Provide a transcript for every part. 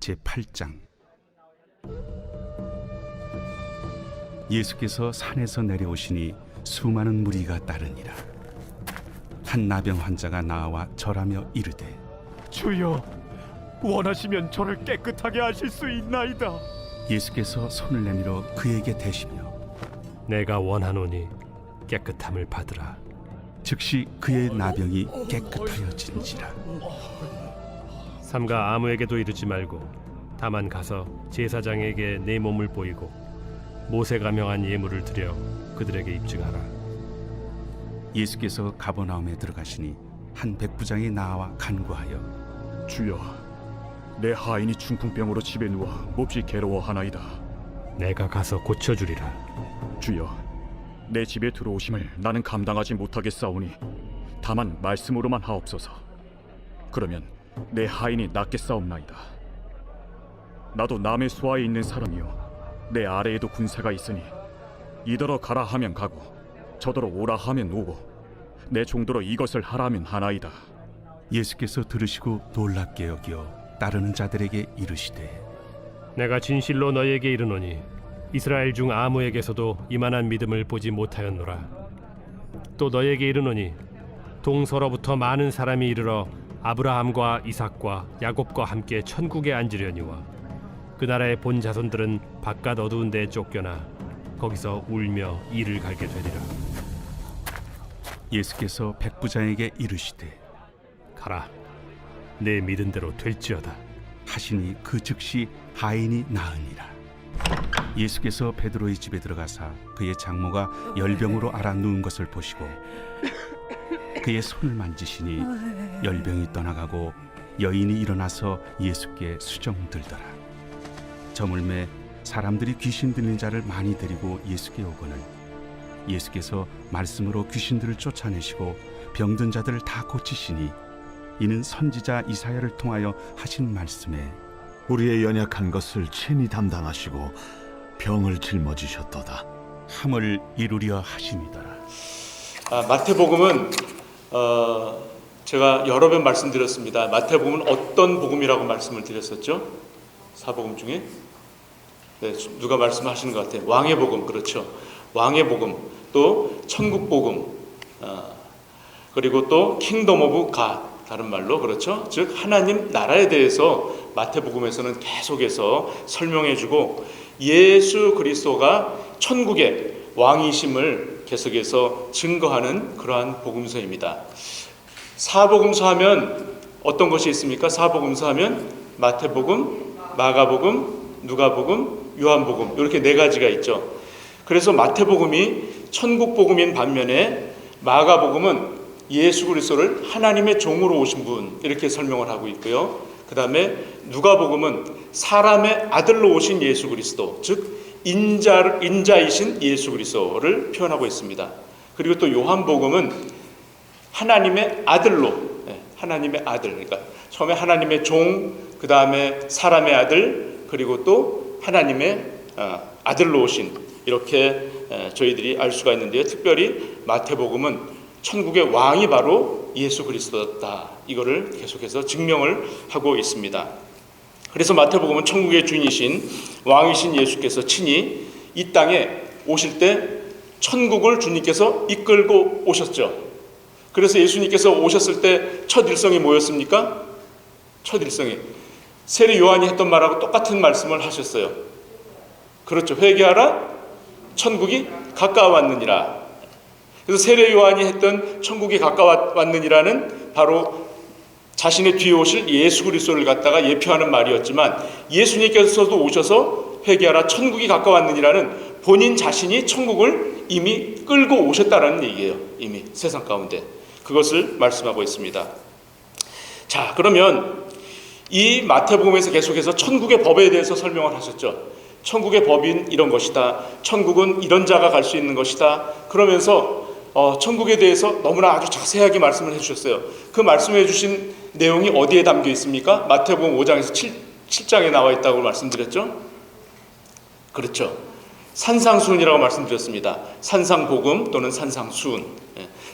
제8장. 예수께서 산에서 내려오시니 수많은 무리가 따르니라. 한 나병 환자가 나와 절하며 이르되, 주여, 원하시면 저를 깨끗하게 하실 수 있나이다. 예수께서 손을 내밀어 그에게 대시며 내가 원하노니 깨끗함을 받으라. 즉시 그의 나병이 깨끗하여진지라. 삼가 아무에게도 이르지 말고 다만 가서 제사장에게 내 몸을 보이고 모세가 명한 예물을 드려 그들에게 입증하라. 예수께서 가버나움에 들어가시니 한 백부장이 나와 간구하여, 주여, 내 하인이 중풍병으로 집에 누워 몹시 괴로워하나이다. 내가 가서 고쳐주리라. 주여, 내 집에 들어오심을 나는 감당하지 못하겠사오니 다만 말씀으로만 하옵소서. 그러면 내 하인이 낫겠사옵나이다. 나도 남의 수하에 있는 사람이요, 내 아래에도 군사가 있으니 이더러 가라 하면 가고 저더러 오라 하면 오고 내 종도로 이것을 하라 하면 하나이다. 예수께서 들으시고 놀랍게 여겨 따르는 자들에게 이르시되, 내가 진실로 너희에게 이르노니 이스라엘 중 아무에게서도 이만한 믿음을 보지 못하였노라. 또 너희에게 이르노니 동서로부터 많은 사람이 이르러 아브라함과 이삭과 야곱과 함께 천국에 앉으려니와 그 나라의 본 자손들은 바깥 어두운 데에 쫓겨나 거기서 울며 이를 갈게 되리라. 예수께서 백부장에게 이르시되, 가라, 내 믿은 대로 될지어다 하시니 그 즉시 하인이 나으니라. 예수께서 베드로의 집에 들어가사 그의 장모가 열병으로 앓아 누운 것을 보시고 그의 손을 만지시니 열병이 떠나가고 여인이 일어나서 예수께 수정들더라. 저물매 사람들이 귀신 들린 자를 많이 데리고 예수께 오거늘 예수께서 말씀으로 귀신들을 쫓아내시고 병든 자들을 다 고치시니 이는 선지자 이사야를 통하여 하신 말씀에 우리의 연약한 것을 친히 담당하시고 병을 짊어지셨도다 함을 이루려 하심이더라. 마태복음은 제가 여러 번 말씀드렸습니다. 마태복음은 어떤 복음이라고 말씀을 드렸었죠? 사복음 중에 누가 말씀하시는 것 같아요. 왕의 복음, 그렇죠. 왕의 복음, 또 천국 복음, 그리고 또 킹덤 오브 갓, 다른 말로 그렇죠. 즉 하나님 나라에 대해서 마태복음에서는 계속해서 설명해주고 예수 그리스도가 천국의 왕이심을 계속해서 증거하는 그러한 복음서입니다. 사복음서 하면 어떤 것이 있습니까? 사복음서 하면 마태복음, 마가복음, 누가복음, 요한복음 이렇게 네 가지가 있죠. 그래서 마태복음이 천국복음인 반면에 마가복음은 예수 그리스도를 하나님의 종으로 오신 분 이렇게 설명을 하고 있고요. 그 다음에 누가복음은 사람의 아들로 오신 예수 그리스도, 즉 인자이신 예수 그리스도를 표현하고 있습니다. 그리고 또 요한복음은 하나님의 아들로, 하나님의 아들, 그러니까 처음에 하나님의 종, 그 다음에 사람의 아들, 그리고 또 하나님의 아들로 오신, 이렇게 저희들이 알 수가 있는데요. 특별히 마태복음은 천국의 왕이 바로 예수 그리스도다, 이거를 계속해서 증명을 하고 있습니다. 그래서 마태복음은 천국의 주인이신 왕이신 예수께서 친히 이 땅에 오실 때 천국을 주님께서 이끌고 오셨죠. 그래서 예수님께서 오셨을 때 첫 일성이 뭐였습니까? 첫 일성이 세례 요한이 했던 말하고 똑같은 말씀을 하셨어요. 그렇죠. 회개하라, 천국이 가까워왔느니라. 그래서 세례 요한이 했던 천국이 가까워왔느니라는 바로 자신의 뒤에 오실 예수 그리스도를 갖다가 예표하는 말이었지만, 예수님께서도 오셔서 회개하라, 천국이 가까웠느니라는 본인 자신이 천국을 이미 끌고 오셨다라는 얘기예요. 이미 세상 가운데 그것을 말씀하고 있습니다. 자, 그러면 이 마태복음에서 계속해서 천국의 법에 대해서 설명을 하셨죠. 천국의 법인 이런 것이다, 천국은 이런 자가 갈 수 있는 것이다, 그러면서 천국에 대해서 너무나 아주 자세하게 말씀을 해주셨어요. 그 말씀해 주신 내용이 어디에 담겨 있습니까? 마태복음 5장에서 7장에 나와 있다고 말씀드렸죠. 그렇죠. 산상수훈이라고 말씀드렸습니다. 산상복음 또는 산상수훈.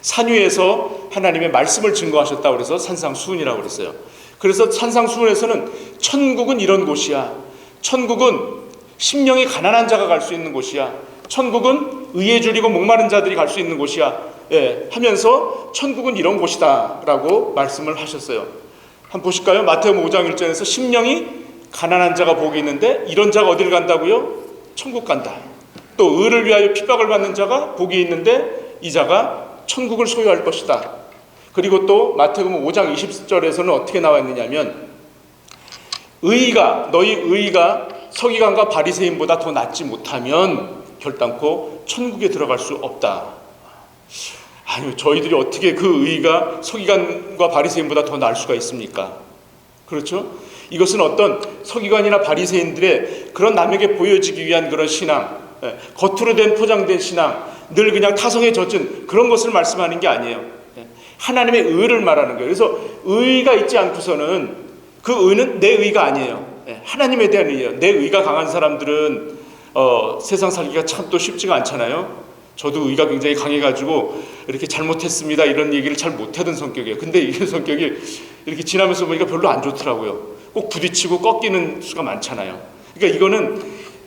산 위에서 하나님의 말씀을 증거하셨다고 그래서 산상수훈이라고 그랬어요. 그래서 산상수훈에서는 천국은 이런 곳이야. 천국은 심령이 가난한 자가 갈 수 있는 곳이야. 천국은 의에 줄이고 목마른 자들이 갈 수 있는 곳이야. 하면서 천국은 이런 곳이다 라고 말씀을 하셨어요. 한번 보실까요? 마태복음 5장 1절에서 심령이 가난한 자가 복이 있는데 이런 자가 어디를 간다고요? 천국 간다. 또 의를 위하여 핍박을 받는 자가 복이 있는데 이 자가 천국을 소유할 것이다. 그리고 또 마태복음 5장 20절에서는 어떻게 나와 있느냐면 너희 의가 서기관과 바리새인보다 더 낫지 못하면 결단코 천국에 들어갈 수 없다. 아니요, 저희들이 어떻게 그 의가 서기관과 바리새인보다 더 나을 수가 있습니까? 그렇죠? 이것은 어떤 서기관이나 바리새인들의 그런 남에게 보여지기 위한 그런 신앙, 겉으로 된 포장된 신앙, 늘 그냥 타성에 젖은 그런 것을 말씀하는 게 아니에요. 하나님의 의를 말하는 거예요. 그래서 의가 있지 않고서는 그 의는 내 의가 아니에요. 하나님에 대한 의예요. 내 의가 강한 사람들은 세상 살기가 참 또 쉽지가 않잖아요. 저도 의가 굉장히 강해가지고 이렇게 잘못했습니다 이런 얘기를 잘 못하던 성격이에요. 근데 이 성격이 이렇게 지나면서 보니까 별로 안 좋더라고요. 꼭 부딪히고 꺾이는 수가 많잖아요. 그러니까 이거는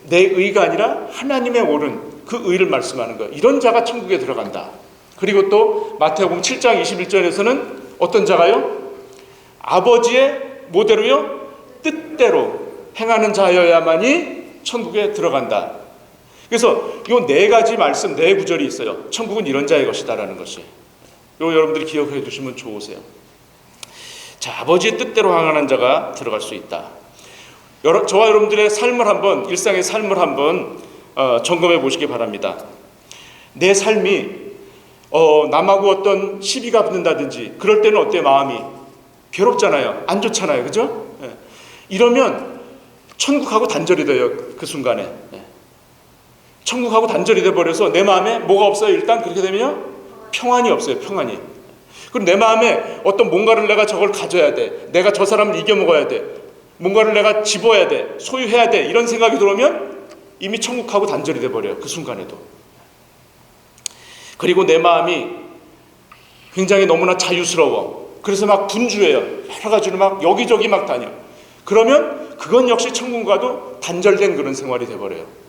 내 의가 아니라 하나님의 옳은 그 의를 말씀하는 거예요. 이런 자가 천국에 들어간다. 그리고 또 마태복음 7장 21절에서는 어떤 자가요? 아버지의 뭐대로요? 뜻대로 행하는 자여야만이 천국에 들어간다. 그래서 요 네 가지 말씀, 네 구절이 있어요. 천국은 이런 자의 것이다라는 것이. 요 여러분들이 기억해 두시면 좋으세요. 자, 아버지의 뜻대로 행하는 자가 들어갈 수 있다. 저와 여러분들의 삶을 한번, 일상의 삶을 한번 점검해 보시기 바랍니다. 내 삶이 남하고 어떤 시비가 붙는다든지 그럴 때는 어때요? 마음이 괴롭잖아요. 안 좋잖아요. 그죠? 이러면 천국하고 단절이 돼요. 그 순간에. 천국하고 단절이 돼버려서 내 마음에 뭐가 없어요? 일단 그렇게 되면요 평안이 없어요. 평안이. 그리고 내 마음에 어떤 뭔가를 내가 저걸 가져야 돼. 내가 저 사람을 이겨먹어야 돼. 뭔가를 내가 집어야 돼. 소유해야 돼. 이런 생각이 들어오면 이미 천국하고 단절이 돼버려요. 그 순간에도. 그리고 내 마음이 굉장히 너무나 자유스러워. 그래서 막 분주해요. 여러 가지로 막 여기저기 막 다녀. 그러면 그건 역시 천국과도 단절된 그런 생활이 돼버려요.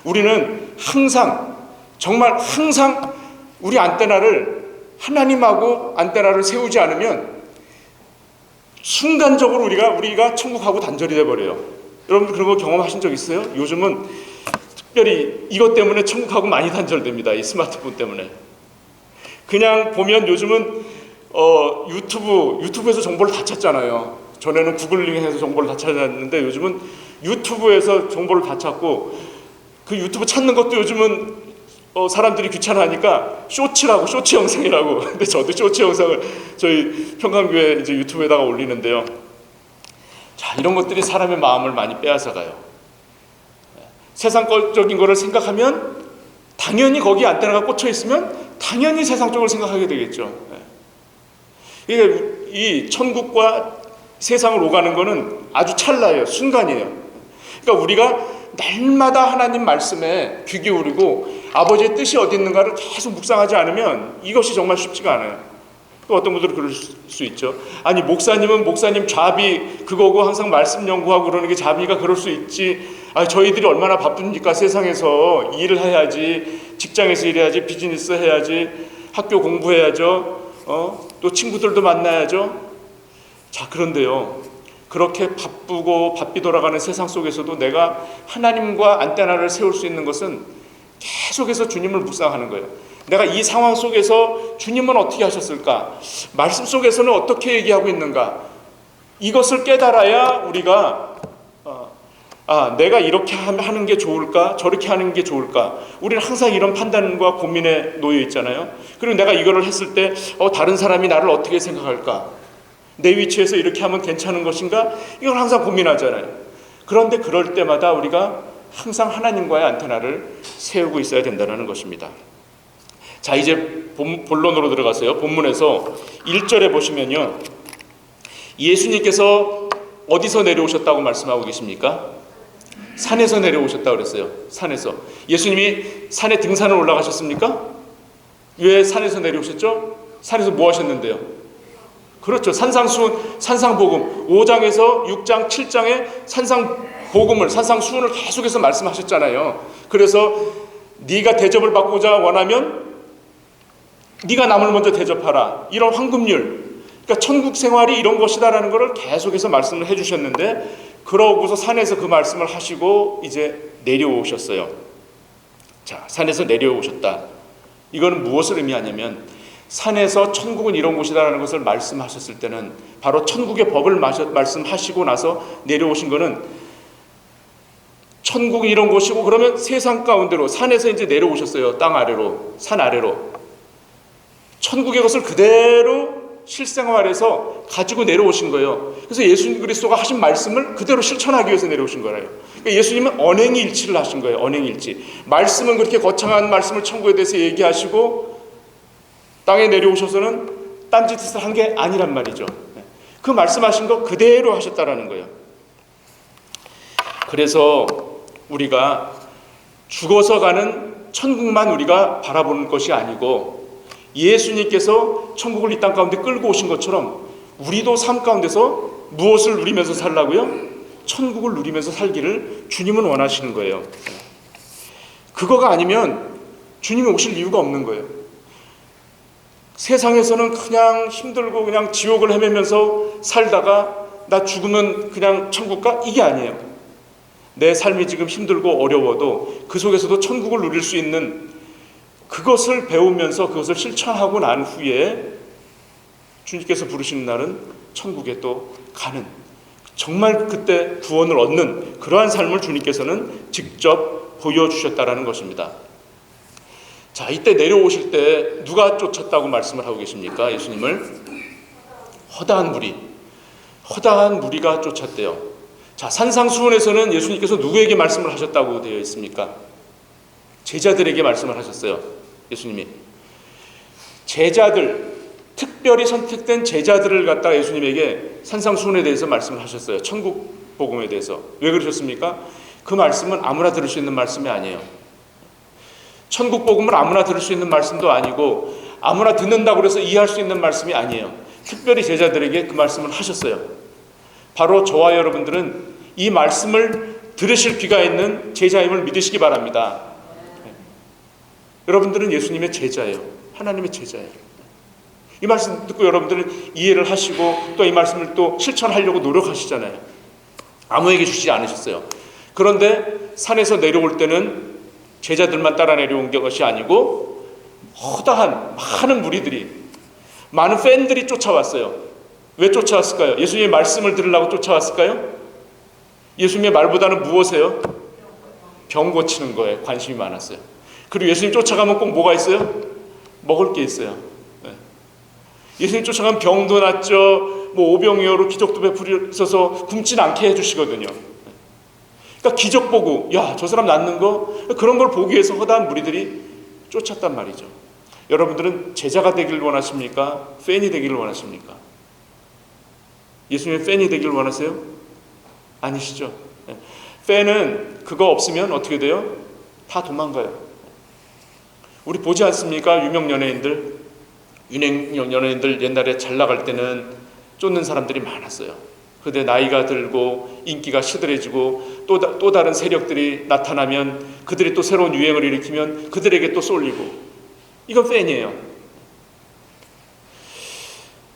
우리는 항상 정말 항상 우리 안테나를 하나님하고 안테나를 세우지 않으면 순간적으로 우리가 천국하고 단절이 돼버려요. 여러분들 그런 거 경험하신 적 있어요? 요즘은 특별히 이것 때문에 천국하고 많이 단절됩니다. 이 스마트폰 때문에. 그냥 보면 요즘은 유튜브에서 정보를 다 찾잖아요. 전에는 구글링해서 정보를 다 찾았는데 요즘은 유튜브에서 정보를 다 찾고 그 유튜브 찾는 것도 요즘은 사람들이 귀찮아하니까 쇼츠 영상이라고. 근데 저도 쇼츠 영상을 저희 평강교회 이제 유튜브에다가 올리는데요. 자, 이런 것들이 사람의 마음을 많이 빼앗아가요. 세상적인 거를 생각하면 당연히 거기 안테나가 꽂혀 있으면 당연히 세상 쪽을 생각하게 되겠죠. 이 천국과 세상을 오가는 거는 아주 찰나예요. 순간이에요. 그러니까 우리가 날마다 하나님 말씀에 귀 기울이고 아버지의 뜻이 어디 있는가를 계속 묵상하지 않으면 이것이 정말 쉽지가 않아요. 또 어떤 분들은 그럴 수 있죠. 아니 목사님은 목사님 잡이 그거고 항상 말씀 연구하고 그러는 게 잡이가 그럴 수 있지. 저희들이 얼마나 바쁩니까? 세상에서 일을 해야지, 직장에서 일해야지, 비즈니스 해야지, 학교 공부해야죠. 또 친구들도 만나야죠. 자, 그런데요. 그렇게 바쁘고 바삐 돌아가는 세상 속에서도 내가 하나님과 안테나를 세울 수 있는 것은 계속해서 주님을 묵상하는 거예요. 내가 이 상황 속에서 주님은 어떻게 하셨을까? 말씀 속에서는 어떻게 얘기하고 있는가? 이것을 깨달아야 우리가 내가 이렇게 하는 게 좋을까? 저렇게 하는 게 좋을까? 우리는 항상 이런 판단과 고민에 놓여 있잖아요. 그리고 내가 이거를 했을 때 다른 사람이 나를 어떻게 생각할까? 내 위치에서 이렇게 하면 괜찮은 것인가? 이걸 항상 고민하잖아요. 그런데 그럴 때마다 우리가 항상 하나님과의 안테나를 세우고 있어야 된다는 것입니다. 자, 이제 본론으로 들어가세요. 본문에서 1절에 보시면요. 예수님께서 어디서 내려오셨다고 말씀하고 계십니까? 산에서 내려오셨다고 그랬어요. 산에서. 예수님이 산에 등산을 올라가셨습니까? 왜 산에서 내려오셨죠? 산에서 뭐 하셨는데요? 그렇죠. 산상복음 5장에서 6장, 7장에 산상복음을, 산상수훈을 계속해서 말씀하셨잖아요. 그래서 네가 대접을 받고자 원하면 네가 남을 먼저 대접하라. 이런 황금률, 그러니까 천국 생활이 이런 것이다라는 것을 계속해서 말씀을 해주셨는데, 그러고서 산에서 그 말씀을 하시고 이제 내려오셨어요. 자, 산에서 내려오셨다. 이거는 무엇을 의미하냐면, 산에서 천국은 이런 곳이다라는 것을 말씀하셨을 때는 바로 천국의 법을 말씀하시고 나서 내려오신 거는 천국은 이런 곳이고, 그러면 세상 가운데로 산에서 이제 내려오셨어요. 땅 아래로, 산 아래로. 천국의 것을 그대로 실생활에서 가지고 내려오신 거예요. 그래서 예수 그리스도가 하신 말씀을 그대로 실천하기 위해서 내려오신 거예요. 그러니까 예수님은 언행일치를 하신 거예요. 언행일치. 말씀은 그렇게 거창한 말씀을 천국에 대해서 얘기하시고 땅에 내려오셔서는 딴짓을 한 게 아니란 말이죠. 그 말씀하신 거 그대로 하셨다라는 거예요. 그래서 우리가 죽어서 가는 천국만 우리가 바라보는 것이 아니고, 예수님께서 천국을 이 땅 가운데 끌고 오신 것처럼 우리도 삶 가운데서 무엇을 누리면서 살라고요? 천국을 누리면서 살기를 주님은 원하시는 거예요. 그거가 아니면 주님이 오실 이유가 없는 거예요. 세상에서는 그냥 힘들고 그냥 지옥을 헤매면서 살다가 나 죽으면 그냥 천국 가? 이게 아니에요. 내 삶이 지금 힘들고 어려워도 그 속에서도 천국을 누릴 수 있는 그것을 배우면서 그것을 실천하고 난 후에 주님께서 부르시는 날은 천국에 또 가는, 정말 그때 구원을 얻는 그러한 삶을 주님께서는 직접 보여주셨다라는 것입니다. 자, 이때 내려오실 때 누가 쫓았다고 말씀을 하고 계십니까? 예수님을 허다한 무리가 쫓았대요. 자, 산상수훈에서는 예수님께서 누구에게 말씀을 하셨다고 되어 있습니까? 제자들에게 말씀을 하셨어요. 예수님이 제자들, 특별히 선택된 제자들을 갖다가 예수님에게 산상수훈에 대해서 말씀을 하셨어요. 천국 복음에 대해서. 왜 그러셨습니까? 그 말씀은 아무나 들을 수 있는 말씀이 아니에요. 천국 복음을 아무나 들을 수 있는 말씀도 아니고, 아무나 듣는다고 해서 이해할 수 있는 말씀이 아니에요. 특별히 제자들에게 그 말씀을 하셨어요. 바로 저와 여러분들은 이 말씀을 들으실 귀가 있는 제자임을 믿으시기 바랍니다. 여러분들은 예수님의 제자예요. 하나님의 제자예요. 이 말씀 듣고 여러분들은 이해를 하시고 또 이 말씀을 또 실천하려고 노력하시잖아요. 아무에게 주시지 않으셨어요. 그런데 산에서 내려올 때는 제자들만 따라 내려온 것이 아니고 허다한 많은 무리들이, 많은 팬들이 쫓아왔어요. 왜 쫓아왔을까요? 예수님의 말씀을 들으려고 쫓아왔을까요? 예수님의 말보다는 무엇이에요? 병 고치는 거에 관심이 많았어요. 그리고 예수님 쫓아가면 꼭 뭐가 있어요? 먹을 게 있어요. 예수님 쫓아가면 병도 낫죠. 오병이어로 기적도 베풀어서 굶진 않게 해주시거든요. 그러니까 기적 보고, 야, 저 사람 낫는 거, 그런 걸 보기 위해서 허다한 무리들이 쫓았단 말이죠. 여러분들은 제자가 되기를 원하십니까? 팬이 되기를 원하십니까? 예수님의 팬이 되기를 원하세요? 아니시죠? 팬은 그거 없으면 어떻게 돼요? 다 도망가요. 우리 보지 않습니까? 유명 연예인들 옛날에 잘 나갈 때는 쫓는 사람들이 많았어요. 그런데 나이가 들고 인기가 시들해지고 또 다른 세력들이 나타나면, 그들이 또 새로운 유행을 일으키면 그들에게 또 쏠리고, 이건 팬이에요.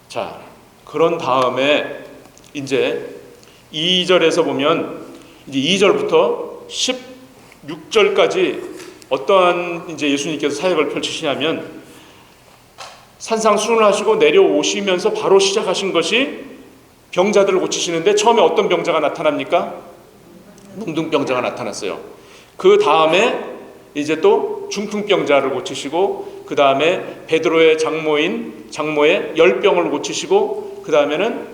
자, 그런 다음에 이제 2절에서 보면, 이제 2절부터 16절까지 어떠한 이제 예수님께서 사역을 펼치시냐면, 산상수훈을 하시고 내려오시면서 바로 시작하신 것이 병자들을 고치시는데, 처음에 어떤 병자가 나타납니까? 뭉둥병자가 나타났어요. 그 다음에 이제 또 중풍병자를 고치시고, 그 다음에 베드로의 장모의 10병을 고치시고, 그 다음에는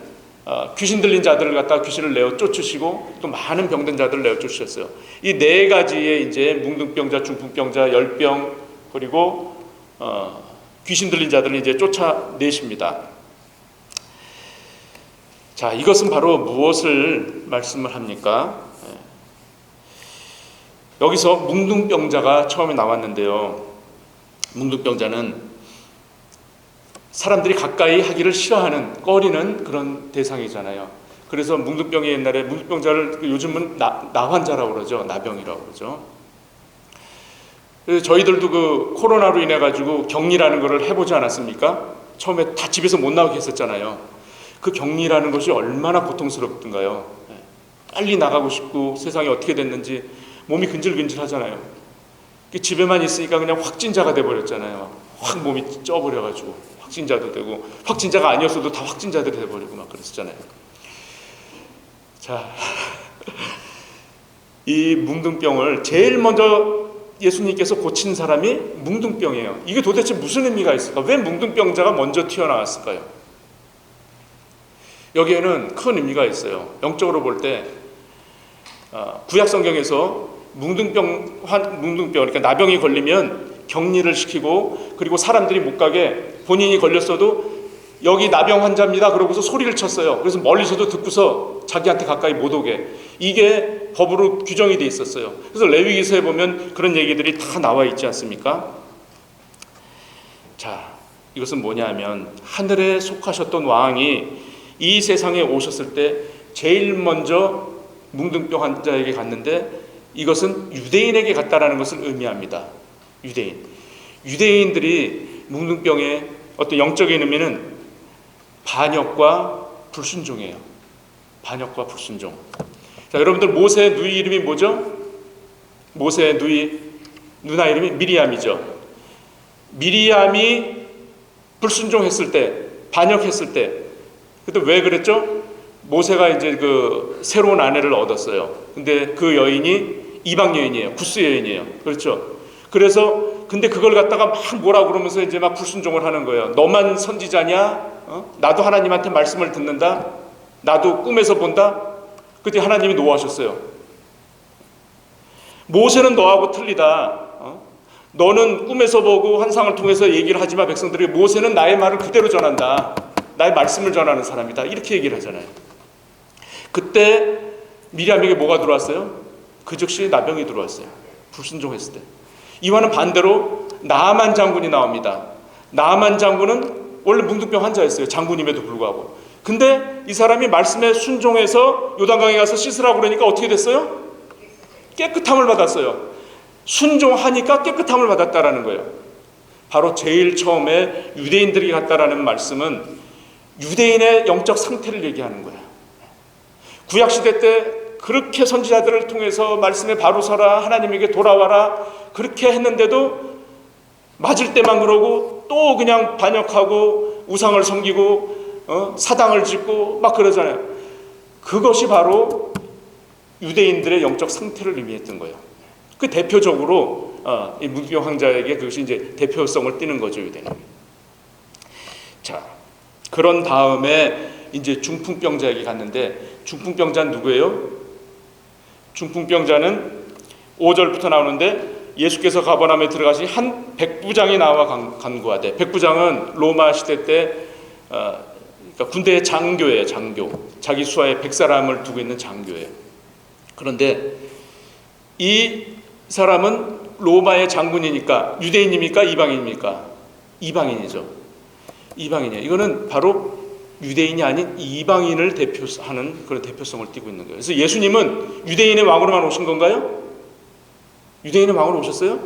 귀신 들린 자들을 갖다가 귀신을 내어 쫓으시고, 또 많은 병든 자들을 내어 쫓으셨어요. 이 네 가지의 이제 뭉둥병자, 중풍병자, 10병, 그리고 귀신 들린 자들을 이제 쫓아내십니다. 자, 이것은 바로 무엇을 말씀을 합니까? 여기서 뭉둥병자가 처음에 나왔는데요. 뭉둥병자는 사람들이 가까이 하기를 싫어하는, 꺼리는 그런 대상이잖아요. 그래서 뭉둥병이 옛날에 뭉둥병자를 요즘은 나환자라고 그러죠. 나병이라고 그러죠. 그래서 저희들도 그 코로나로 인해 가지고 격리라는 것을 해보지 않았습니까? 처음에 다 집에서 못 나오게 했었잖아요. 그 격리라는 것이 얼마나 고통스럽던가요. 빨리 나가고 싶고 세상이 어떻게 됐는지 몸이 근질근질 하잖아요. 집에만 있으니까 그냥 확진자가 돼버렸잖아요. 확 몸이 쪄버려가지고 확진자도 되고, 확진자가 아니었어도 다 확진자들이 돼버리고 막 그랬었잖아요. 자, 이 뭉둥병을 제일 먼저 예수님께서 고친 사람이 뭉둥병이에요. 이게 도대체 무슨 의미가 있을까? 왜 뭉둥병자가 먼저 튀어나왔을까요? 여기에는 큰 의미가 있어요. 영적으로 볼 때 구약 성경에서 뭉둥병, 그러니까 나병이 걸리면 격리를 시키고, 그리고 사람들이 못 가게, 본인이 걸렸어도 여기 나병 환자입니다 그러고서 소리를 쳤어요. 그래서 멀리서도 듣고서 자기한테 가까이 못 오게, 이게 법으로 규정이 돼 있었어요. 그래서 레위기서에 보면 그런 얘기들이 다 나와 있지 않습니까? 자, 이것은 뭐냐면 하늘에 속하셨던 왕이 이 세상에 오셨을 때 제일 먼저 뭉둥병 환자에게 갔는데, 이것은 유대인에게 갔다라는 것을 의미합니다. 유대인들이 뭉둥병의 어떤 영적인 의미는 반역과 불순종이에요. 반역과 불순종. 자, 여러분들 모세의 누이 이름이 뭐죠? 모세의 누나 이름이 미리암이죠. 미리암이 불순종했을 때, 반역했을 때, 그때 왜 그랬죠? 모세가 이제 그 새로운 아내를 얻었어요. 근데 그 여인이 이방 여인이에요. 구스 여인이에요. 그렇죠? 그래서 근데 그걸 갖다가 막 뭐라 그러면서 이제 막 불순종을 하는 거예요. 너만 선지자냐? 나도 하나님한테 말씀을 듣는다. 나도 꿈에서 본다. 그때 하나님이 노하셨어요. 모세는 너하고 틀리다. 너는 꿈에서 보고 환상을 통해서 얘기를 하지만 백성들에게, 모세는 나의 말을 그대로 전한다. 나의 말씀을 전하는 사람이다. 이렇게 얘기를 하잖아요. 그때 미리암에게 뭐가 들어왔어요? 그 즉시 나병이 들어왔어요. 불순종했을 때. 이와는 반대로 나아만 장군이 나옵니다. 나아만 장군은 원래 뭉둥병 환자였어요. 장군임에도 불구하고. 근데 이 사람이 말씀에 순종해서 요단강에 가서 씻으라고 그러니까 어떻게 됐어요? 깨끗함을 받았어요. 순종하니까 깨끗함을 받았다라는 거예요. 바로 제일 처음에 유대인들이 갔다라는 말씀은 유대인의 영적 상태를 얘기하는 거예요. 구약시대 때 그렇게 선지자들을 통해서 말씀에 바로 서라, 하나님에게 돌아와라, 그렇게 했는데도 맞을 때만 그러고 또 그냥 반역하고 우상을 섬기고 사당을 짓고 막 그러잖아요. 그것이 바로 유대인들의 영적 상태를 의미했던 거예요. 그 대표적으로 이 뭉둥병 황자에게 그것이 이제 대표성을 띠는 거죠, 유대인은. 자, 그런 다음에 이제 중풍병자에게 갔는데, 중풍병자는 누구예요? 중풍병자는 5절부터 나오는데, 예수께서 가버나움에 들어가시 한 백부장이 나와 간구하되, 백부장은 로마 시대 때 그러니까 군대의 장교예요. 장교. 자기 수하에 100사람을 두고 있는 장교예요. 그런데 이 사람은 로마의 장군이니까 유대인입니까? 이방인입니까? 이방인이죠. 이방인이에요. 이거는 바로 유대인이 아닌 이방인을 대표하는 그런 대표성을 띠고 있는 거예요. 그래서 예수님은 유대인의 왕으로만 오신 건가요? 유대인의 왕으로 오셨어요?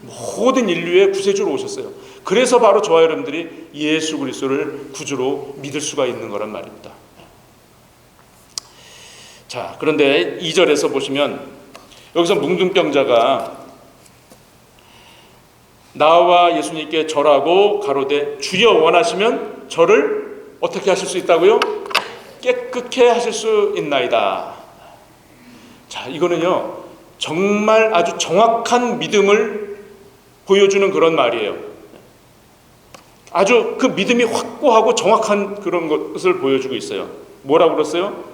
모든 인류의 구세주로 오셨어요. 그래서 바로 저와 여러분들이 예수 그리스도를 구주로 믿을 수가 있는 거란 말입니다. 자, 그런데 2절에서 보시면 여기서 뭉둥병자가 나와 예수님께 절하고 가로되 주여 원하시면 저를 어떻게 하실 수 있다고요? 깨끗게 하실 수 있나이다. 자, 이거는요 정말 아주 정확한 믿음을 보여주는 그런 말이에요. 아주 그 믿음이 확고하고 정확한 그런 것을 보여주고 있어요. 뭐라고 그랬어요?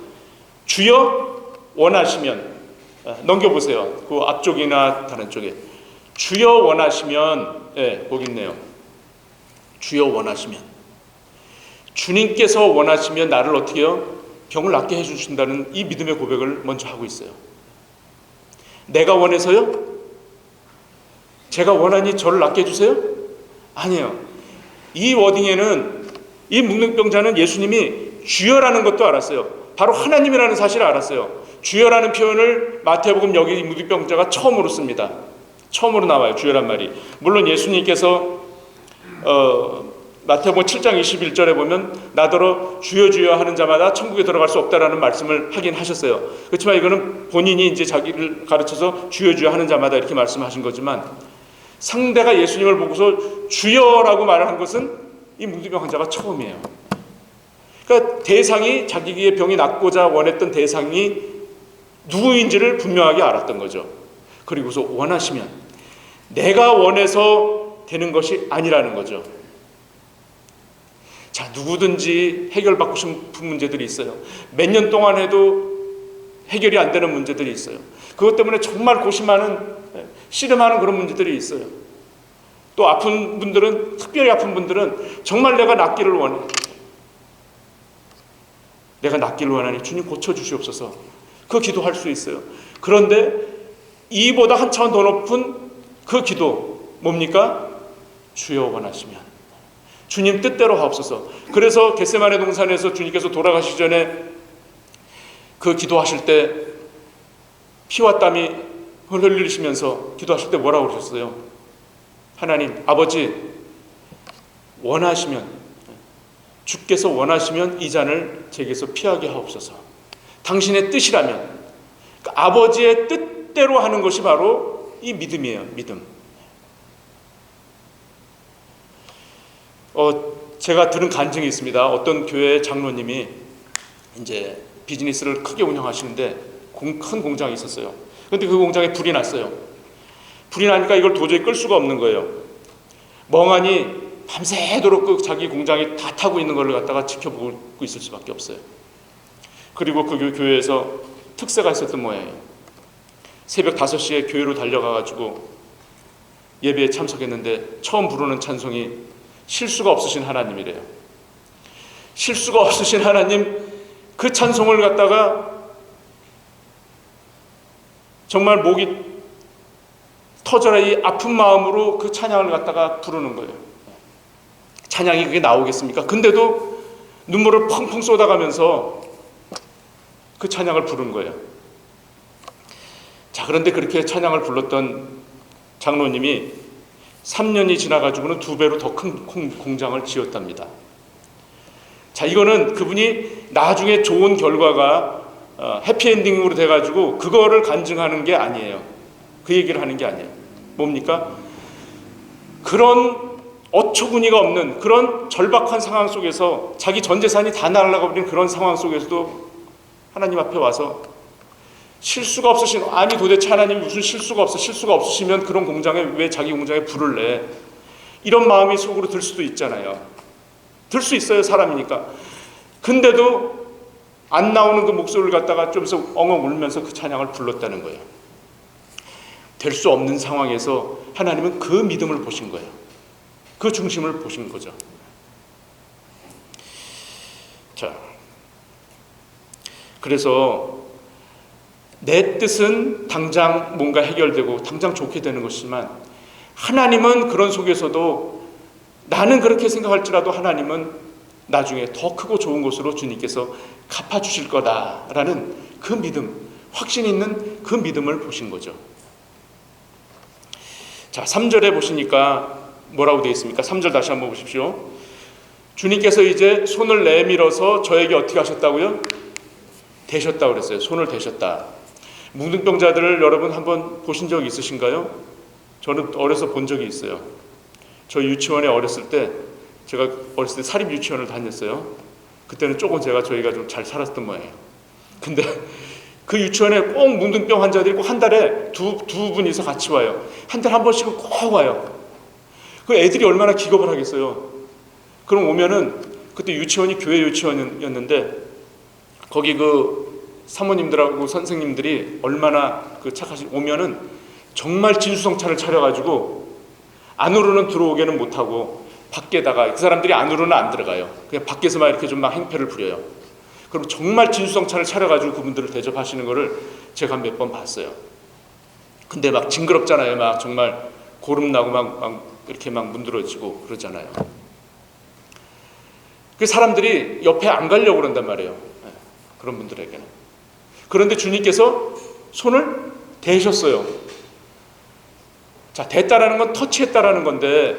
주여 원하시면, 넘겨보세요. 그 앞쪽이나 다른 쪽에 주여 원하시면, 거기 있네요. 주여 원하시면, 주님께서 원하시면 나를 어떻게 해요? 병을 낫게 해주신다는 이 믿음의 고백을 먼저 하고 있어요. 내가 원해서요? 제가 원하니 저를 낫게 해주세요? 아니에요. 이 워딩에는 이 문둥병자는 예수님이 주여라는 것도 알았어요. 바로 하나님이라는 사실을 알았어요. 주여라는 표현을 마태복음 여기 이 문둥병자가 처음으로 씁니다. 처음으로 나와요. 주여란 말이. 물론 예수님께서 마태복음 7장 21절에 보면 나더러 주여 주여 하는 자마다 천국에 들어갈 수 없다라는 말씀을 하긴 하셨어요. 그렇지만 이거는 본인이 이제 자기를 가르쳐서 주여 주여 하는 자마다 이렇게 말씀하신 거지만, 상대가 예수님을 보고서 주여라고 말을 한 것은 이 문둥병 환자가 처음이에요. 그러니까 대상이, 자기의 병이 낫고자 원했던 대상이 누구인지를 분명하게 알았던 거죠. 그리고서 원하시면, 내가 원해서 되는 것이 아니라는 거죠. 자, 누구든지 해결받고 싶은 문제들이 있어요. 몇 년 동안 해도 해결이 안 되는 문제들이 있어요. 그것 때문에 정말 고심하는, 씨름하는 그런 문제들이 있어요. 또 아픈 분들은, 특별히 아픈 분들은 정말 내가 낫기를 원해. 내가 낫기를 원하니 주님 고쳐주시옵소서. 그 기도할 수 있어요. 그런데 이보다 한 차원 더 높은 그 기도 뭡니까? 주여 원하시면 주님 뜻대로 하옵소서. 그래서 겟세마네 동산에서 주님께서 돌아가시기 전에 그 기도하실 때 피와 땀이 흘리시면서 기도하실 때 뭐라고 그러셨어요? 하나님 아버지, 원하시면, 주께서 원하시면 이 잔을 제게서 피하게 하옵소서. 당신의 뜻이라면. 그러니까 아버지의 뜻대로 하는 것이 바로 이 믿음이에요. 믿음. 제가 들은 간증이 있습니다. 어떤 교회 장로님이 이제 비즈니스를 크게 운영하시는데 큰 공장이 있었어요. 그런데 그 공장에 불이 났어요. 불이 나니까 이걸 도저히 끌 수가 없는 거예요. 멍하니 밤새도록 그 자기 공장이 다 타고 있는 걸 갖다가 지켜보고 있을 수밖에 없어요. 그리고 그 교회에서 특세가 있었던 모양이에요. 새벽 5시에 교회로 달려가가지고 예배에 참석했는데 처음 부르는 찬송이 실수가 없으신 하나님이래요. 실수가 없으신 하나님, 그 찬송을 갖다가 정말 목이 터져라 이 아픈 마음으로 그 찬양을 갖다가 부르는 거예요. 찬양이 그게 나오겠습니까? 근데도 눈물을 펑펑 쏟아가면서 그 찬양을 부르는 거예요. 자, 그런데 그렇게 찬양을 불렀던 장로님이 3년이 지나가지고는 2배로 더 큰 공장을 지었답니다. 자, 이거는 그분이 나중에 좋은 결과가 해피엔딩으로 돼가지고 그거를 간증하는 게 아니에요. 그 얘기를 하는 게 아니에요. 뭡니까? 그런 어처구니가 없는 그런 절박한 상황 속에서 자기 전 재산이 다 날아가 버린 그런 상황 속에서도 하나님 앞에 와서 실수가 없으신, 아니 도대체 하나님이 무슨 실수가 없으시면 그런 공장에 왜 자기 공장에 불을 내? 이런 마음이 속으로 들 수도 있잖아요. 들 수 있어요, 사람이니까. 근데도 안 나오는 그 목소리를 갖다가 좀 엉엉 울면서 그 찬양을 불렀다는 거예요. 될 수 없는 상황에서 하나님은 그 믿음을 보신 거예요. 그 중심을 보신 거죠. 자, 그래서 내 뜻은 당장 뭔가 해결되고 당장 좋게 되는 것이지만 하나님은 그런 속에서도 나는 그렇게 생각할지라도 하나님은 나중에 더 크고 좋은 것으로 주님께서 갚아주실 거다라는 그 믿음, 확신 있는 그 믿음을 보신 거죠. 자, 3절에 보시니까 뭐라고 되어 있습니까? 3절 다시 한번 보십시오. 주님께서 이제 손을 내밀어서 저에게 어떻게 하셨다고요? 대셨다고 그랬어요. 손을 대셨다. 문둥병자들을 여러분 한번 보신 적 있으신가요? 저는 어려서 본 적이 있어요. 저 유치원에 어렸을 때, 제가 어렸을 때 사립 유치원을 다녔어요. 그때는 조금 저희가 좀 잘 살았던 모양이에요. 근데 그 유치원에 꼭 문둥병 환자들이 꼭 한 달에 두 분이서 같이 와요. 한 달에 한 번씩은 꼭 와요. 그 애들이 얼마나 기겁을 하겠어요. 그럼 오면은, 그때 유치원이 교회 유치원이었는데 거기 그 사모님들하고 선생님들이 얼마나 그 오면은 정말 진수성찬을 차려가지고 안으로는 들어오게는 못하고 밖에다가, 그 사람들이 안으로는 안 들어가요. 그냥 밖에서만 이렇게 좀 막 행패를 부려요. 그럼 정말 진수성찬을 차려가지고 그분들을 대접하시는 거를 제가 몇 번 봤어요. 근데 막 징그럽잖아요. 막 정말 고름 나고 막 이렇게 막 문드러지고 그러잖아요. 그 사람들이 옆에 안 가려고 그런단 말이에요. 네, 그런 분들에게는. 그런데 주님께서 손을 대셨어요. 자, 됐다라는 건 터치했다라는 건데,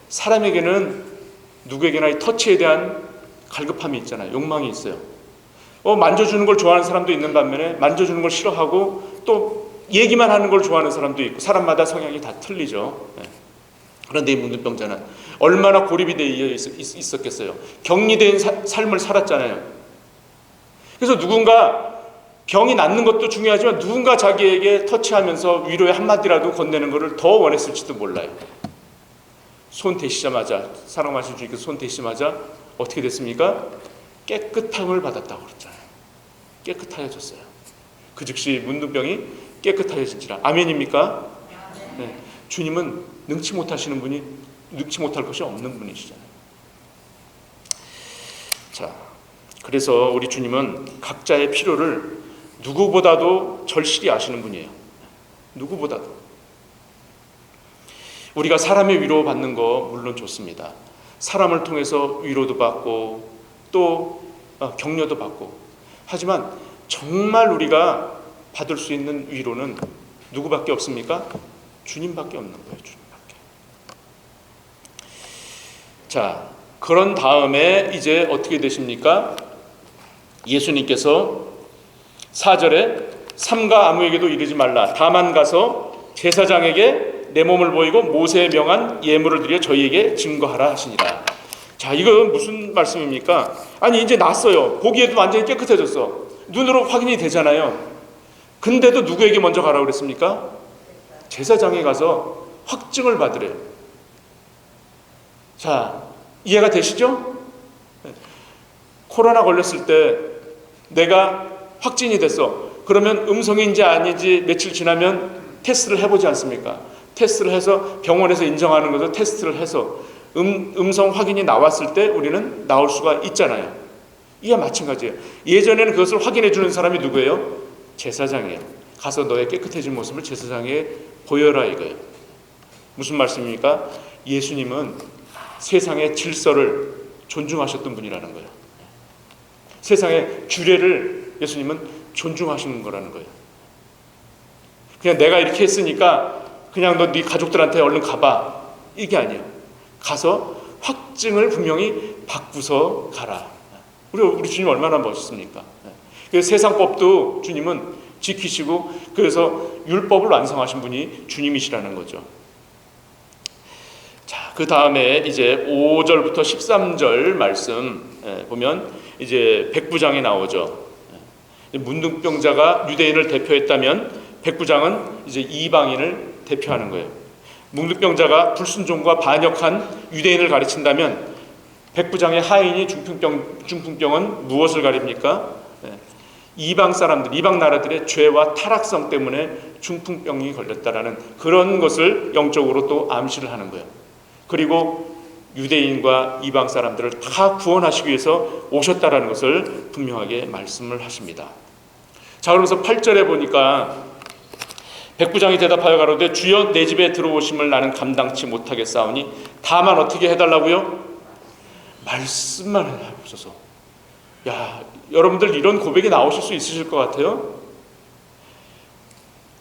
사람에게는 누구에게나 이 터치에 대한 갈급함이 있잖아요. 욕망이 있어요. 만져주는 걸 좋아하는 사람도 있는 반면에 만져주는 걸 싫어하고 또 얘기만 하는 걸 좋아하는 사람도 있고, 사람마다 성향이 다 틀리죠. 네. 그런데 이 문둥병자는 얼마나 고립이 되어 있었겠어요. 격리된 삶을 살았잖아요. 그래서 누군가 병이 낫는 것도 중요하지만 누군가 자기에게 터치하면서 위로의 한마디라도 건네는 것을 더 원했을지도 몰라요. 손 대시자마자, 사랑하신 주님께서 손 대시자마자 어떻게 됐습니까? 깨끗함을 받았다고 그랬잖아요. 깨끗하여졌어요. 그 즉시 문둥병이 깨끗하여진지라. 아멘입니까? 네. 주님은 능치 못하시는 분이, 능치 못할 것이 없는 분이시잖아요. 자, 그래서 우리 주님은 각자의 필요를 누구보다도 절실히 아시는 분이에요. 누구보다도. 우리가 사람의 위로받는 거 물론 좋습니다. 사람을 통해서 위로도 받고 또 격려도 받고. 하지만 정말 우리가 받을 수 있는 위로는 누구밖에 없습니까? 주님밖에 없는 거예요. 주님밖에. 자, 그런 다음에 이제 어떻게 되십니까? 예수님께서 4절에 삼가 아무에게도 이르지 말라. 다만 가서 제사장에게 내 몸을 보이고 모세에 명한 예물을 드려 저희에게 증거하라 하시니라. 자, 이거 무슨 말씀입니까? 아니, 이제 낫어요. 보기에도 완전히 깨끗해졌어. 눈으로 확인이 되잖아요. 근데도 누구에게 먼저 가라고 그랬습니까? 제사장에 가서 확증을 받으래요. 자, 이해가 되시죠? 코로나 걸렸을 때 내가 확진이 됐어. 그러면 음성인지 아닌지 며칠 지나면 테스트를 해보지 않습니까? 테스트를 해서 병원에서 인정하는 것을 테스트를 해서 음성 확인이 나왔을 때 우리는 나올 수가 있잖아요. 이와 마찬가지예요. 예전에는 그것을 확인해 주는 사람이 누구예요? 제사장이에요. 가서 너의 깨끗해진 모습을 제사장에 보여라 이거예요. 무슨 말씀입니까? 예수님은 세상의 질서를 존중하셨던 분이라는 거예요. 세상의 규례를 예수님은 존중하시는 거라는 거예요. 그냥 내가 이렇게 했으니까 그냥 너 네 가족들한테 얼른 가봐, 이게 아니에요. 가서 확증을 분명히 받고서 가라. 우리 주님 얼마나 멋있습니까? 그래서 세상 법도 주님은 지키시고, 그래서 율법을 완성하신 분이 주님이시라는 거죠. 자, 그 다음에 이제 5절부터 13절 말씀 보면 이제 백부장이 나오죠. 문둥병자가 유대인을 대표했다면 백부장은 이제 이방인을 대표하는 거예요. 문둥병자가 불순종과 반역한 유대인을 가르친다면 백부장의 하인이 중풍병은 무엇을 가립니까? 이방 사람들, 이방 나라들의 죄와 타락성 때문에 중풍병이 걸렸다라는 그런 것을 영적으로 또 암시를 하는 거예요. 그리고 유대인과 이방 사람들을 다 구원하시기 위해서 오셨다라는 것을 분명하게 말씀을 하십니다. 자, 그러면서 8절에 보니까 백부장이 대답하여 가로되 주여 내 집에 들어오심을 나는 감당치 못하겠사오니 다만 어떻게 해달라고요? 말씀만 해주소서. 야, 여러분들 이런 고백이 나오실 수 있으실 것 같아요?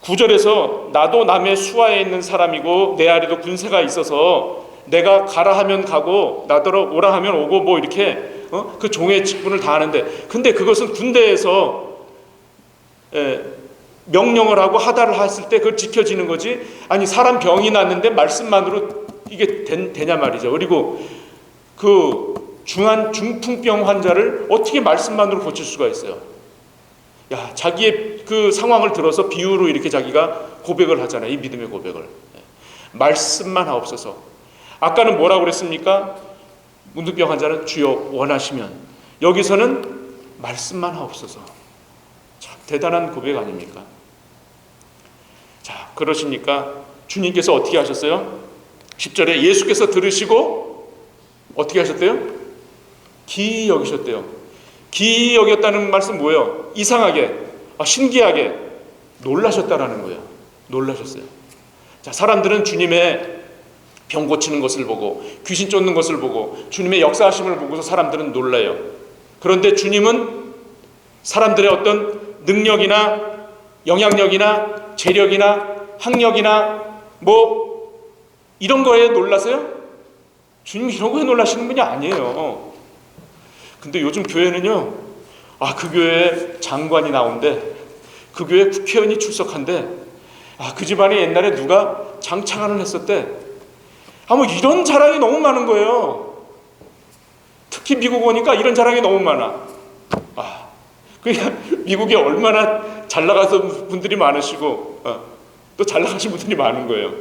9절에서 나도 남의 수하에 있는 사람이고 내 아래도 군세가 있어서 내가 가라 하면 가고 나더러 오라 하면 오고 뭐 이렇게 그 종의 직분을 다하는데, 근데 그것은 군대에서 명령을 하고 하다를 했을 때 그걸 지켜지는 거지, 아니 사람 병이 났는데 말씀만으로 이게 되냐 말이죠. 그리고 그 중풍병 환자를 어떻게 말씀만으로 고칠 수가 있어요? 야, 자기의 그 상황을 들어서 비유로 이렇게 자기가 고백을 하잖아요. 이 믿음의 고백을. 말씀만 하옵소서. 아까는 뭐라고 그랬습니까? 문둥병 환자는 주여 원하시면, 여기서는 말씀만 하옵소서. 참 대단한 고백 아닙니까? 자, 그러시니까 주님께서 어떻게 하셨어요? 10절에 예수께서 들으시고 어떻게 하셨대요? 기이 여기셨대요. 기이 여겼다는 말씀 뭐예요? 이상하게, 신기하게 놀라셨다라는 거예요. 놀라셨어요. 자, 사람들은 주님의 병 고치는 것을 보고 귀신 쫓는 것을 보고 주님의 역사하심을 보고서 사람들은 놀라요. 그런데 주님은 사람들의 어떤 능력이나 영향력이나 재력이나 학력이나 뭐 이런 거에 놀라세요? 주님이 이런 거에 놀라시는 분이 아니에요. 근데 요즘 교회는요, 그 교회에 장관이 나온대, 그 교회에 국회의원이 출석한대, 그 집안에 옛날에 누가 장차관을 했었대. 뭐 이런 자랑이 너무 많은 거예요. 특히 미국 오니까 이런 자랑이 너무 많아. 그러니까 미국에 얼마나 잘 나가서 분들이 많으시고 또 잘 나가신 분들이 많은 거예요.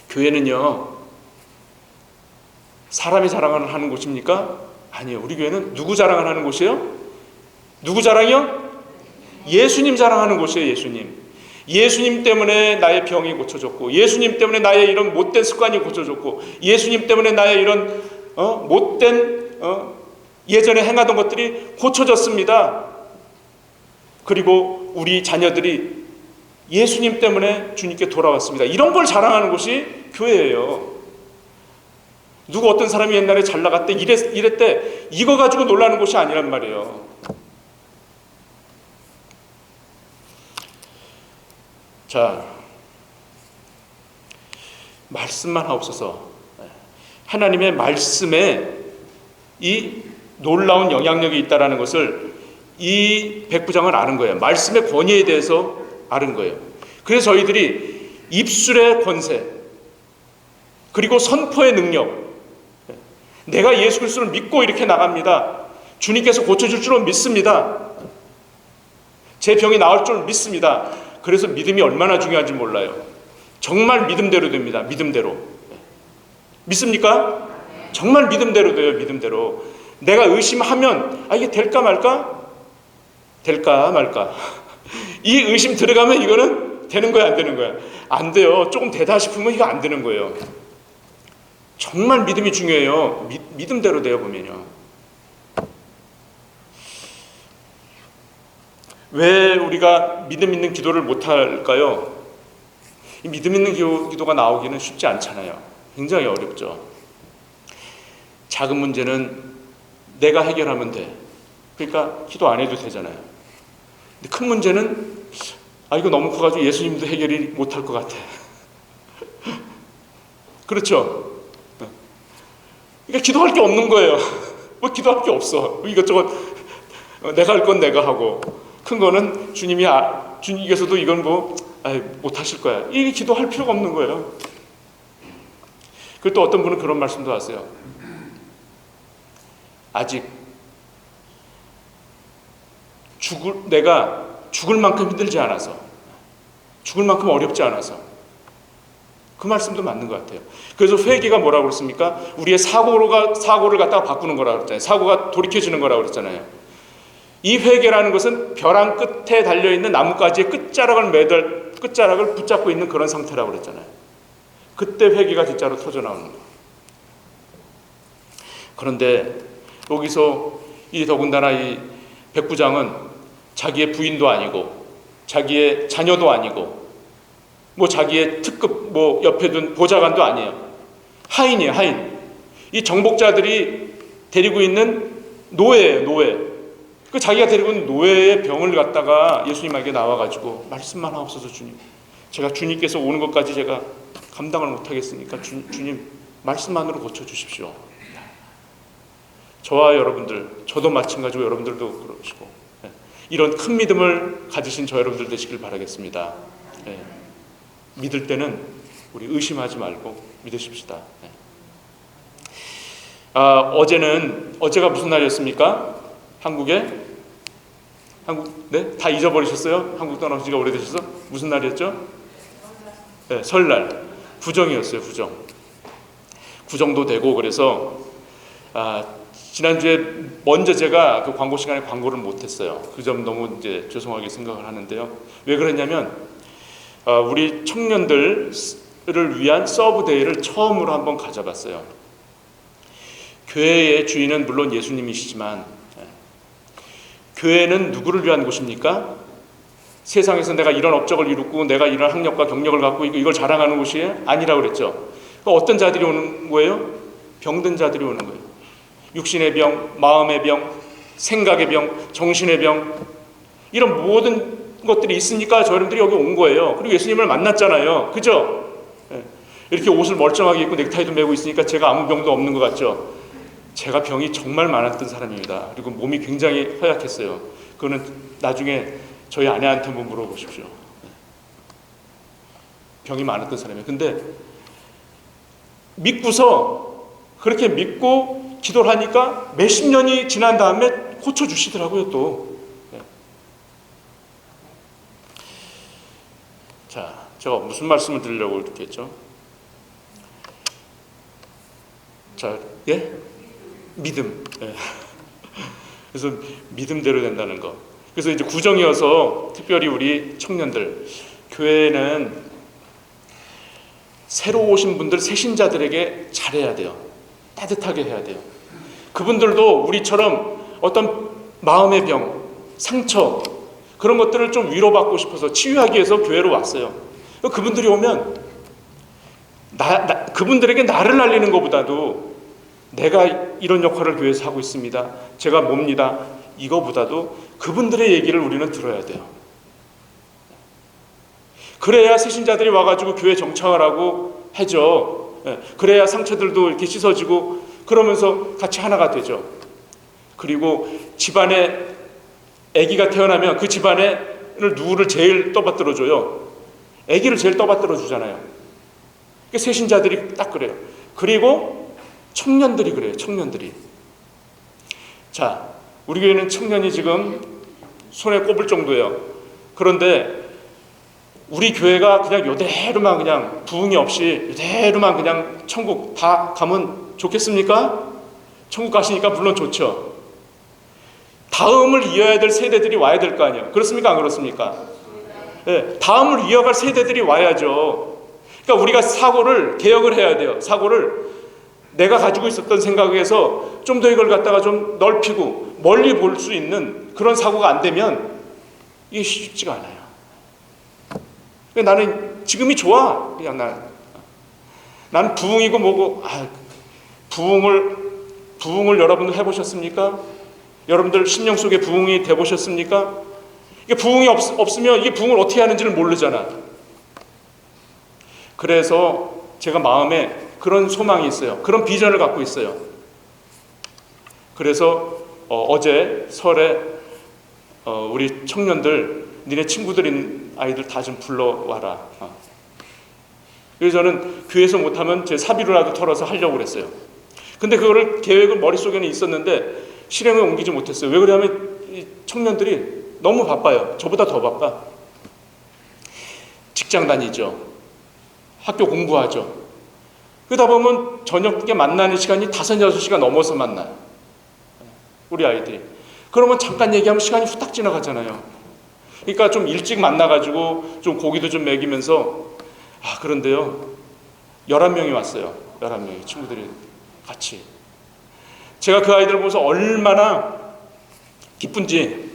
교회는요, 사람이 자랑을 하는 곳입니까? 아니에요. 우리 교회는 누구 자랑을 하는 곳이에요? 누구 자랑이요? 예수님 자랑하는 곳이에요. 예수님 때문에 나의 병이 고쳐졌고, 예수님 때문에 나의 이런 못된 습관이 고쳐졌고, 예수님 때문에 나의 이런 못된 예전에 행하던 것들이 고쳐졌습니다. 그리고 우리 자녀들이 예수님 때문에 주님께 돌아왔습니다. 이런 걸 자랑하는 곳이 교회예요. 누구 어떤 사람이 옛날에 잘 나갔대, 이랬대, 이거 가지고 놀라는 곳이 아니란 말이에요. 자, 말씀만 하옵소서. 하나님의 말씀에 이 놀라운 영향력이 있다는 것을 이 백부장은 아는 거예요. 말씀의 권위에 대해서 아는 거예요. 그래서 저희들이 입술의 권세, 그리고 선포의 능력, 내가 예수 그리스도를 믿고 이렇게 나갑니다. 주님께서 고쳐줄 줄은 믿습니다. 제 병이 나을 줄 믿습니다. 그래서 믿음이 얼마나 중요한지 몰라요. 정말 믿음대로 됩니다. 믿음대로. 믿습니까? 정말 믿음대로 돼요. 믿음대로. 내가 의심하면 이게 될까 말까? 될까 말까? 이 의심 들어가면 이거는 되는 거야, 안 되는 거야? 안 돼요. 조금 되다 싶으면 이거 안 되는 거예요. 정말 믿음이 중요해요. 믿음대로 돼요, 보면요. 왜 우리가 믿음 있는 기도를 못할까요? 이 믿음 있는 기도가 나오기는 쉽지 않잖아요. 굉장히 어렵죠. 작은 문제는 내가 해결하면 돼. 그러니까 기도 안 해도 되잖아요. 근데 큰 문제는 이거 너무 커가지고 예수님도 해결이 못할 것 같아. 그렇죠? 그러니까 기도할 게 없는 거예요. 뭐 기도할 게 없어. 이것저것 내가 할 건 내가 하고, 큰 거는 주님께서도 이건 못하실 거야. 이게 기도할 필요가 없는 거예요. 그리고 또 어떤 분은 그런 말씀도 하세요. 아직 내가 죽을 만큼 힘들지 않아서, 죽을 만큼 어렵지 않아서. 그 말씀도 맞는 것 같아요. 그래서 회개가 뭐라고 그랬습니까? 우리의 사고를 갖다가 바꾸는 거라고 그랬잖아요. 사고가 돌이켜지는 거라고 그랬잖아요. 이 회개라는 것은 벼랑 끝에 달려있는 나뭇가지의 끝자락을 붙잡고 있는 그런 상태라고 그랬잖아요. 그때 회개가 진짜로 터져나오는 거예요. 그런데 여기서 더군다나 이 백부장은 자기의 부인도 아니고 자기의 자녀도 아니고 자기의 특급 옆에 둔 보좌관도 아니에요. 하인이에요, 하인. 이 정복자들이 데리고 있는 노예예요, 노예. 자기가 데리고 있는 노예의 병을 갖다가 예수님에게 나와가지고 말씀만 하옵소서 주님. 제가 주님께서 오는 것까지 제가 감당을 못하겠으니까 주님 말씀만으로 고쳐주십시오. 저와 여러분들, 저도 마찬가지고 여러분들도 그러시고 이런 큰 믿음을 가지신 저 여러분들 되시길 바라겠습니다. 믿을 때는 우리 의심하지 말고 믿으십시다. 어제가 무슨 날이었습니까? 네? 다 잊어버리셨어요? 한국 떠나신 지가 오래되셔서? 무슨 날이었죠? 네, 설날. 구정이었어요, 구정. 구정도 되고, 그래서, 지난주에 먼저 제가 그 광고 시간에 광고를 못했어요. 그 점 너무 이제 죄송하게 생각을 하는데요. 왜 그랬냐면, 우리 청년들을 위한 서브데이를 처음으로 한번 가져봤어요. 교회의 주인은 물론 예수님이시지만 교회는 누구를 위한 곳입니까? 세상에서 내가 이런 업적을 이루고 내가 이런 학력과 경력을 갖고 이걸 자랑하는 곳이 아니라고 그랬죠. 그러니까 어떤 자들이 오는 거예요? 병든 자들이 오는 거예요. 육신의 병, 마음의 병, 생각의 병, 정신의 병, 이런 모든 것들이 있으니까 저희들이 여기 온 거예요. 그리고 예수님을 만났잖아요. 그죠? 이렇게 옷을 멀쩡하게 입고 넥타이도 메고 있으니까 제가 아무 병도 없는 것 같죠? 제가 병이 정말 많았던 사람입니다. 그리고 몸이 굉장히 허약했어요. 그거는 나중에 저희 아내한테 한번 물어보십시오. 병이 많았던 사람이에요. 근데 믿고서 그렇게 믿고 기도를 하니까 몇십 년이 지난 다음에 고쳐주시더라고요, 또. 자, 제가 무슨 말씀을 드리려고 이렇게 했죠? 자, 예? 믿음. 예. 그래서 믿음대로 된다는 거. 그래서 이제 구정이어서 특별히 우리 청년들, 교회는 새로 오신 분들, 새신자들에게 잘해야 돼요. 따뜻하게 해야 돼요. 그분들도 우리처럼 어떤 마음의 병, 상처, 그런 것들을 좀 위로받고 싶어서 치유하기 위해서 교회로 왔어요. 그분들이 오면 그분들에게 나를 날리는 것보다도 내가 이런 역할을 교회에서 하고 있습니다, 제가 뭡니다, 이거보다도 그분들의 얘기를 우리는 들어야 돼요. 그래야 새신자들이 와가지고 교회 정착을 하고 하죠. 그래야 상처들도 이렇게 씻어지고 그러면서 같이 하나가 되죠. 그리고 집안에 아기가 태어나면 그 집안을 누구를 제일 떠받들어 줘요? 아기를 제일 떠받들어 주잖아요. 새신자들이 딱 그래요. 그리고 청년들이 그래요. 청년들이. 자, 우리 교회는 청년이 지금 손에 꼽을 정도예요. 그런데 우리 교회가 그냥 요대로만 그냥 부흥이 없이 요대로만 그냥 천국 다 가면 좋겠습니까? 천국 가시니까 물론 좋죠. 다음을 이어야 될 세대들이 와야 될 거 아니에요. 그렇습니까? 안 그렇습니까? 네, 다음을 이어갈 세대들이 와야죠. 그러니까 우리가 사고를 개혁을 해야 돼요. 사고를 내가 가지고 있었던 생각에서 좀 더 이걸 갖다가 좀 넓히고 멀리 볼 수 있는 그런 사고가 안 되면 이게 쉽지가 않아요. 나는 지금이 좋아. 그냥 나는 부흥이고 뭐고. 부흥을 여러분들 해보셨습니까? 여러분들 심령 속에 부흥이 돼보셨습니까? 이게 부흥이 없으면 이게 부흥을 어떻게 하는지를 모르잖아. 그래서 제가 마음에 그런 소망이 있어요. 그런 비전을 갖고 있어요. 그래서 어제 설에 우리 청년들, 니네 친구들인 아이들 다 좀 불러와라. 그래서 저는 교회에서 못하면 제 사비로라도 털어서 하려고 그랬어요. 근데 그거를 계획은 머릿속에는 있었는데 실행에 옮기지 못했어요. 왜 그러냐면 이 청년들이 너무 바빠요. 저보다 더 바빠. 직장 다니죠. 학교 공부하죠. 그러다 보면 저녁에 만나는 시간이 5, 6시간 넘어서 만나요. 우리 아이들이. 그러면 잠깐 얘기하면 시간이 후딱 지나가잖아요. 그러니까 좀 일찍 만나가지고 좀 고기도 좀 먹이면서 그런데요. 11명이 왔어요. 11명이 친구들이 같이. 제가 그 아이들 보면서 얼마나 기쁜지.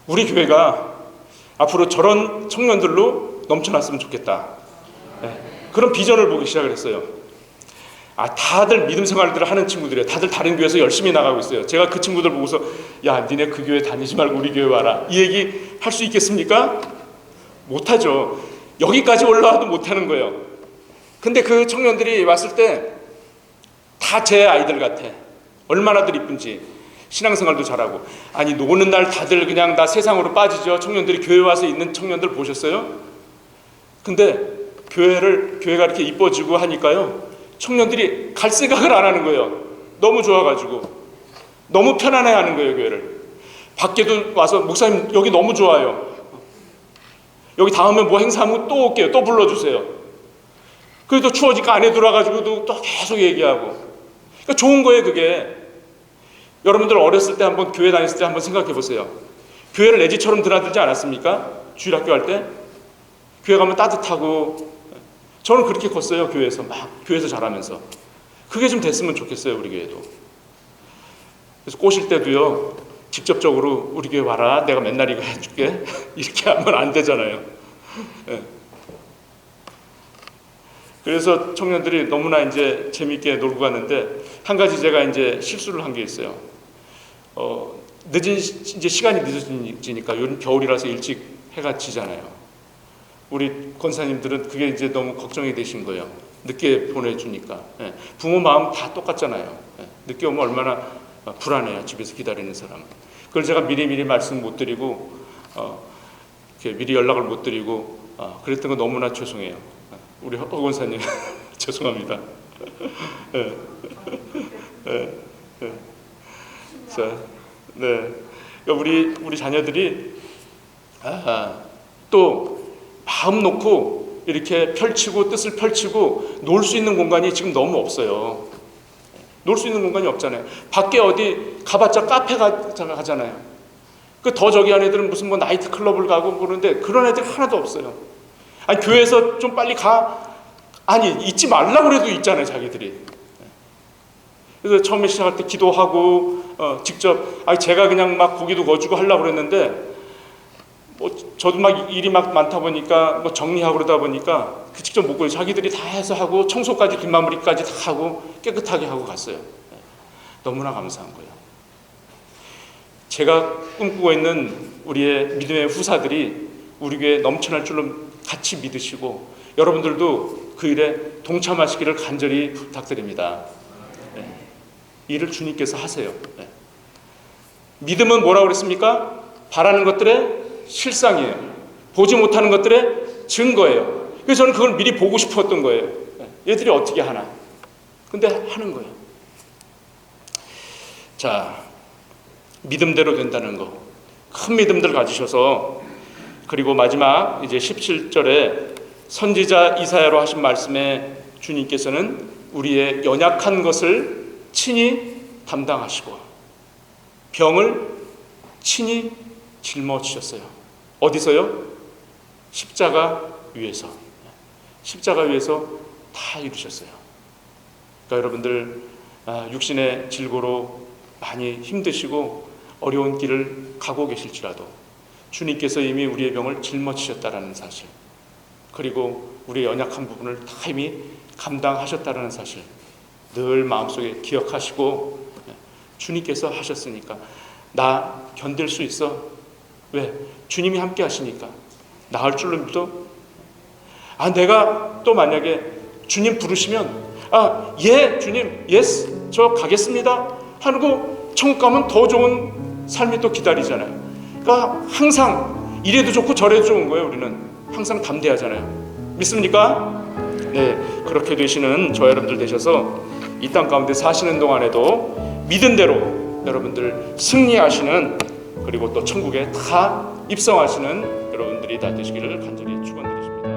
우리 교회가 앞으로 저런 청년들로 넘쳐났으면 좋겠다. 그런 비전을 보기 시작을 했어요. 다들 믿음 생활들을 하는 친구들이에요. 다들 다른 교회에서 열심히 나가고 있어요. 제가 그 친구들 보고서 야, 니네 그 교회 다니지 말고 우리 교회 와라, 이 얘기 할 수 있겠습니까? 못하죠. 여기까지 올라와도 못하는 거예요. 근데 그 청년들이 왔을 때 다 제 아이들 같아. 얼마나들 이쁜지. 신앙생활도 잘하고. 아니, 노는 날 다들 그냥 다 세상으로 빠지죠. 청년들이 교회 와서 있는 청년들 보셨어요? 근데 교회가 이렇게 이뻐지고 하니까요, 청년들이 갈 생각을 안 하는 거예요. 너무 좋아가지고. 너무 편안해 하는 거예요, 교회를. 밖에도 와서 목사님 여기 너무 좋아요. 여기 다음에 뭐 행사하면 또 올게요. 또 불러주세요. 그래도 추워지니까 안에 들어와가지고도 또 계속 얘기하고. 그러니까 좋은 거예요, 그게. 여러분들 어렸을 때 한번 교회 다녔을 때 한번 생각해 보세요. 교회를 내 집처럼 드나들지 않았습니까? 주일학교 할 때. 교회 가면 따뜻하고. 저는 그렇게 컸어요. 교회에서 자라면서. 그게 좀 됐으면 좋겠어요, 우리 교회도. 그래서 꼬실 때도요, 직접적으로 우리 교회 와라, 내가 맨날 이거 해줄게, 이렇게 하면 안 되잖아요. 예. 그래서 청년들이 너무나 이제 재미있게 놀고 갔는데, 한 가지 제가 이제 실수를 한 게 있어요. 이제 시간이 늦어지니까 요즘 겨울이라서 일찍 해가 지잖아요. 우리 권사님들은 그게 이제 너무 걱정이 되신 거예요. 늦게 보내주니까. 예. 부모 마음 다 똑같잖아요. 예. 늦게 오면 얼마나 불안해요, 집에서 기다리는 사람은. 그걸 제가 미리 말씀 못 드리고 이렇게 미리 연락을 못 드리고 그랬던 거 너무나 죄송해요. 우리 허 권사님 죄송합니다. 예. 예. 예. 자, 네. 그러니까 우리 자녀들이 또 마음 놓고 이렇게 펼치고 뜻을 펼치고 놀 수 있는 공간이 지금 너무 없어요. 놀 수 있는 공간이 없잖아요. 밖에 어디 가봤자 카페 가잖아요. 그 더 저기 한 애들은 무슨 뭐 나이트 클럽을 가고 그러는데 그런 애들 하나도 없어요. 아니 교회에서 좀 빨리 가. 아니 잊지 말라 그래도 있잖아요, 자기들이. 그래서 처음에 시작할 때 기도하고 직접 제가 그냥 막 고기도 구워주고 하려고 그랬는데 뭐 저도 막 일이 막 많다 보니까 뭐 정리하고 그러다 보니까 그 직접 못 구워요. 자기들이 다 해서 하고 청소까지 뒷마무리까지 다 하고 깨끗하게 하고 갔어요. 너무나 감사한 거예요. 제가 꿈꾸고 있는 우리의 믿음의 후사들이 우리 교회에 넘쳐날 줄로 같이 믿으시고 여러분들도 그 일에 동참하시기를 간절히 부탁드립니다. 일을 주님께서 하세요. 믿음은 뭐라고 그랬습니까? 바라는 것들의 실상이에요. 보지 못하는 것들의 증거예요. 그래서 저는 그걸 미리 보고 싶었던 거예요. 얘들이 어떻게 하나. 근데 하는 거예요. 자, 믿음대로 된다는 거. 큰 믿음들 가지셔서 그리고 마지막 이제 17절에 선지자 이사야로 하신 말씀에 주님께서는 우리의 연약한 것을 친히 담당하시고 병을 친히 짊어지셨어요. 어디서요? 십자가 위에서. 십자가 위에서 다 이루셨어요. 그러니까 여러분들 육신의 질고로 많이 힘드시고 어려운 길을 가고 계실지라도 주님께서 이미 우리의 병을 짊어지셨다라는 사실, 그리고 우리의 연약한 부분을 다 이미 감당하셨다라는 사실 늘 마음속에 기억하시고 주님께서 하셨으니까 나 견딜 수 있어. 왜? 주님이 함께 하시니까. 나을 줄로 믿어. 내가 또 만약에 주님 부르시면 예 주님 예스 저 가겠습니다 하고 천국 가면 더 좋은 삶이 또 기다리잖아요. 그러니까 항상 이래도 좋고 저래도 좋은 거예요. 우리는 항상 담대하잖아요. 믿습니까? 네, 그렇게 되시는 저 여러분들 되셔서 이 땅 가운데 사시는 동안에도 믿은 대로 여러분들 승리하시는, 그리고 또 천국에 다 입성하시는 여러분들이 다 되시기를 간절히 축원드리십니다.